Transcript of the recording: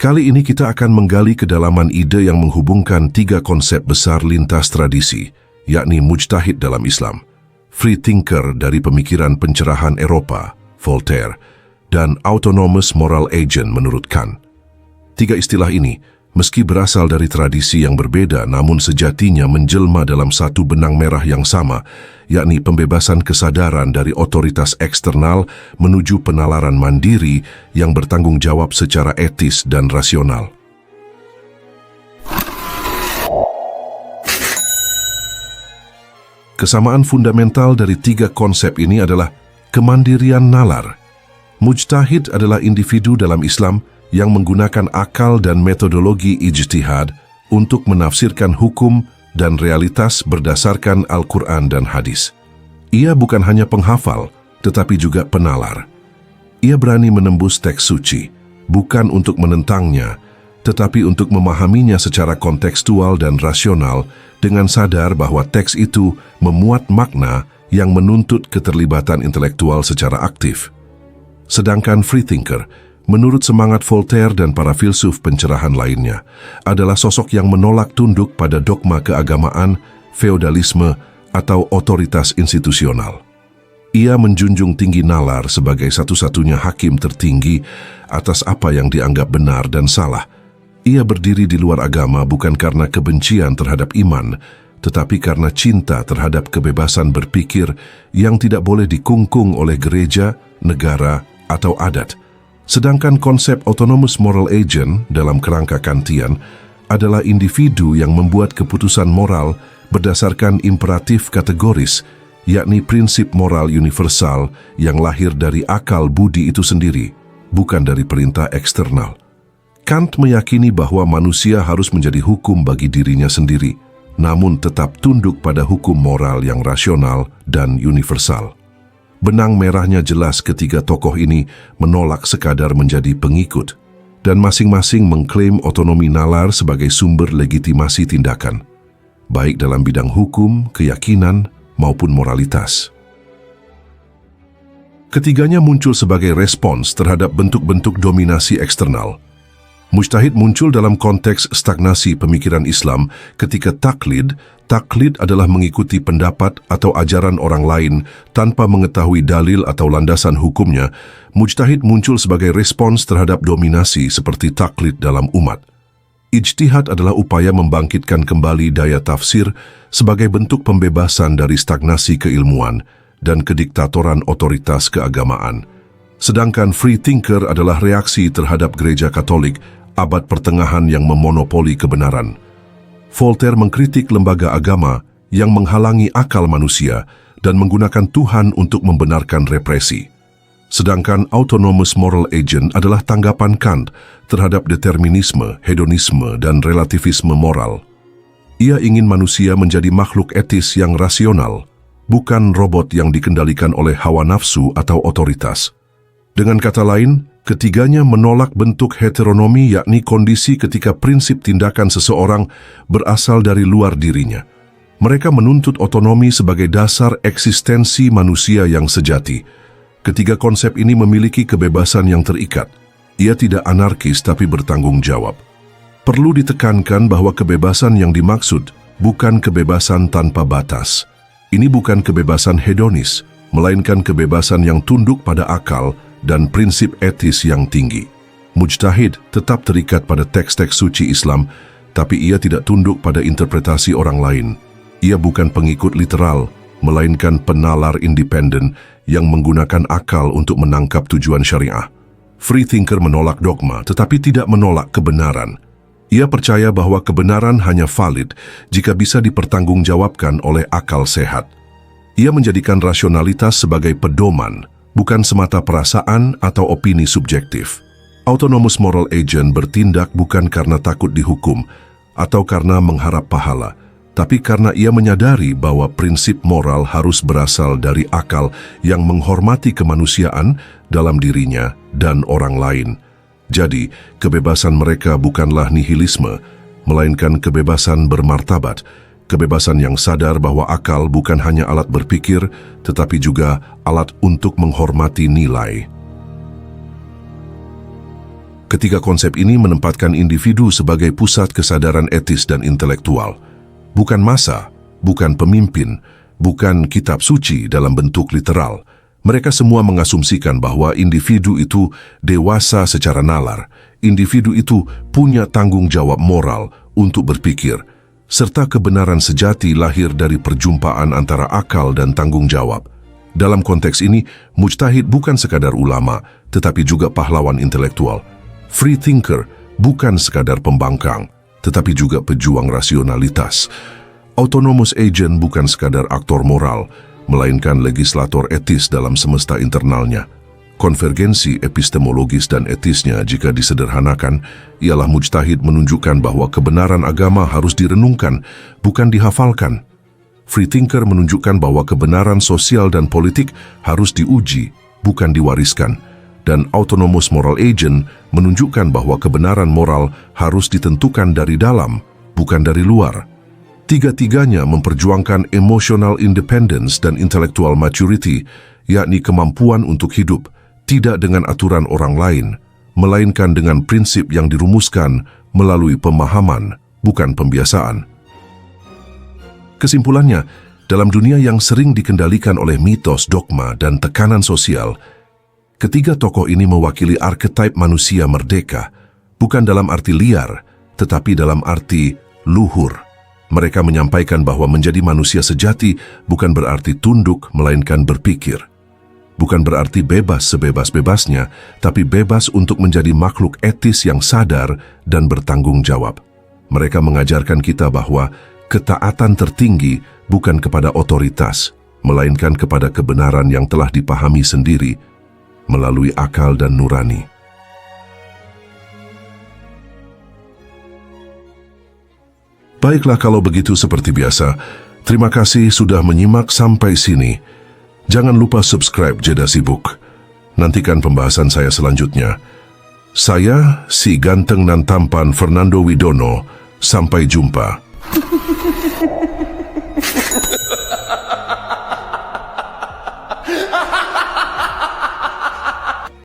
Kali ini kita akan menggali kedalaman ide yang menghubungkan tiga konsep besar lintas tradisi, yakni mujtahid dalam Islam, free thinker dari pemikiran pencerahan Eropa, Voltaire, dan autonomous moral agent menurut Kant. Tiga istilah ini, meski berasal dari tradisi yang berbeda namun sejatinya menjelma dalam satu benang merah yang sama, yakni pembebasan kesadaran dari otoritas eksternal menuju penalaran mandiri yang bertanggung jawab secara etis dan rasional. Kesamaan fundamental dari tiga konsep ini adalah kemandirian nalar. Mujtahid adalah individu dalam Islam yang menggunakan akal dan metodologi ijtihad untuk menafsirkan hukum dan realitas berdasarkan Al-Quran dan hadis. Ia bukan hanya penghafal, tetapi juga penalar. Ia berani menembus teks suci, bukan untuk menentangnya, tetapi untuk memahaminya secara kontekstual dan rasional dengan sadar bahwa teks itu memuat makna yang menuntut keterlibatan intelektual secara aktif. Sedangkan free thinker, menurut semangat Voltaire dan para filsuf pencerahan lainnya, adalah sosok yang menolak tunduk pada dogma keagamaan, feodalisme, atau otoritas institusional. Ia menjunjung tinggi nalar sebagai satu-satunya hakim tertinggi atas apa yang dianggap benar dan salah. Ia berdiri di luar agama bukan karena kebencian terhadap iman, tetapi karena cinta terhadap kebebasan berpikir yang tidak boleh dikungkung oleh gereja, negara, atau adat. Sedangkan konsep autonomous moral agent dalam kerangka Kantian adalah individu yang membuat keputusan moral berdasarkan imperatif kategoris, yakni prinsip moral universal yang lahir dari akal budi itu sendiri, bukan dari perintah eksternal. Kant meyakini bahwa manusia harus menjadi hukum bagi dirinya sendiri, namun tetap tunduk pada hukum moral yang rasional dan universal. Benang merahnya jelas ketiga tokoh ini menolak sekadar menjadi pengikut, dan masing-masing mengklaim otonomi nalar sebagai sumber legitimasi tindakan, baik dalam bidang hukum, keyakinan, maupun moralitas. Ketiganya muncul sebagai respons terhadap bentuk-bentuk dominasi eksternal. Mujtahid muncul dalam konteks stagnasi pemikiran Islam ketika taklid adalah mengikuti pendapat atau ajaran orang lain tanpa mengetahui dalil atau landasan hukumnya. Mujtahid muncul sebagai respons terhadap dominasi seperti taklid dalam umat. Ijtihad adalah upaya membangkitkan kembali daya tafsir sebagai bentuk pembebasan dari stagnasi keilmuan dan kediktatoran otoritas keagamaan. Sedangkan free thinker adalah reaksi terhadap Gereja Katolik abad pertengahan yang memonopoli kebenaran. Voltaire mengkritik lembaga agama yang menghalangi akal manusia dan menggunakan Tuhan untuk membenarkan represi. Sedangkan autonomous moral agent adalah tanggapan Kant terhadap determinisme, hedonisme, dan relativisme moral. Ia ingin manusia menjadi makhluk etis yang rasional, bukan robot yang dikendalikan oleh hawa nafsu atau otoritas. Dengan kata lain, ketiganya menolak bentuk heteronomi, yakni kondisi ketika prinsip tindakan seseorang berasal dari luar dirinya. Mereka menuntut otonomi sebagai dasar eksistensi manusia yang sejati. Ketiga konsep ini memiliki kebebasan yang terikat. Ia tidak anarkis tapi bertanggung jawab. Perlu ditekankan bahwa kebebasan yang dimaksud bukan kebebasan tanpa batas. Ini bukan kebebasan hedonis, melainkan kebebasan yang tunduk pada akal dan prinsip etis yang tinggi. Mujtahid tetap terikat pada teks-teks suci Islam, tapi ia tidak tunduk pada interpretasi orang lain. Ia bukan pengikut literal, melainkan penalar independen yang menggunakan akal untuk menangkap tujuan syariah. Free thinker menolak dogma, tetapi tidak menolak kebenaran. Ia percaya bahwa kebenaran hanya valid jika bisa dipertanggungjawabkan oleh akal sehat. Ia menjadikan rasionalitas sebagai pedoman, bukan semata perasaan atau opini subjektif. Autonomous moral agent bertindak bukan karena takut dihukum atau karena mengharap pahala, tapi karena ia menyadari bahwa prinsip moral harus berasal dari akal yang menghormati kemanusiaan dalam dirinya dan orang lain. Jadi, kebebasan mereka bukanlah nihilisme, melainkan kebebasan bermartabat, kebebasan yang sadar bahwa akal bukan hanya alat berpikir, tetapi juga alat untuk menghormati nilai. Ketiga konsep ini menempatkan individu sebagai pusat kesadaran etis dan intelektual. Bukan massa, bukan pemimpin, bukan kitab suci dalam bentuk literal. Mereka semua mengasumsikan bahwa individu itu dewasa secara nalar. Individu itu punya tanggung jawab moral untuk berpikir, serta kebenaran sejati lahir dari perjumpaan antara akal dan tanggung jawab. Dalam konteks ini, mujtahid bukan sekadar ulama, tetapi juga pahlawan intelektual. Free thinker bukan sekadar pembangkang, tetapi juga pejuang rasionalitas. Autonomous agent bukan sekadar aktor moral, melainkan legislator etis dalam semesta internalnya. Konvergensi epistemologis dan etisnya, jika disederhanakan, ialah mujtahid menunjukkan bahwa kebenaran agama harus direnungkan, bukan dihafalkan. Free thinker menunjukkan bahwa kebenaran sosial dan politik harus diuji, bukan diwariskan. Dan autonomous moral agent menunjukkan bahwa kebenaran moral harus ditentukan dari dalam, bukan dari luar. Tiga-tiganya memperjuangkan emotional independence dan intellectual maturity, yakni kemampuan untuk hidup, tidak dengan aturan orang lain, melainkan dengan prinsip yang dirumuskan melalui pemahaman, bukan pembiasaan. Kesimpulannya, dalam dunia yang sering dikendalikan oleh mitos, dogma, dan tekanan sosial, ketiga tokoh ini mewakili arketipe manusia merdeka, bukan dalam arti liar, tetapi dalam arti luhur. Mereka menyampaikan bahwa menjadi manusia sejati bukan berarti tunduk, melainkan berpikir. Bukan berarti bebas sebebas-bebasnya, tapi bebas untuk menjadi makhluk etis yang sadar dan bertanggung jawab. Mereka mengajarkan kita bahwa ketaatan tertinggi bukan kepada otoritas, melainkan kepada kebenaran yang telah dipahami sendiri melalui akal dan nurani. Baiklah, kalau begitu seperti biasa, terima kasih sudah menyimak sampai sini. Jangan lupa subscribe Jeda Sibuk. Nantikan pembahasan saya selanjutnya. Saya, si ganteng nan tampan Fernando Widono. Sampai jumpa.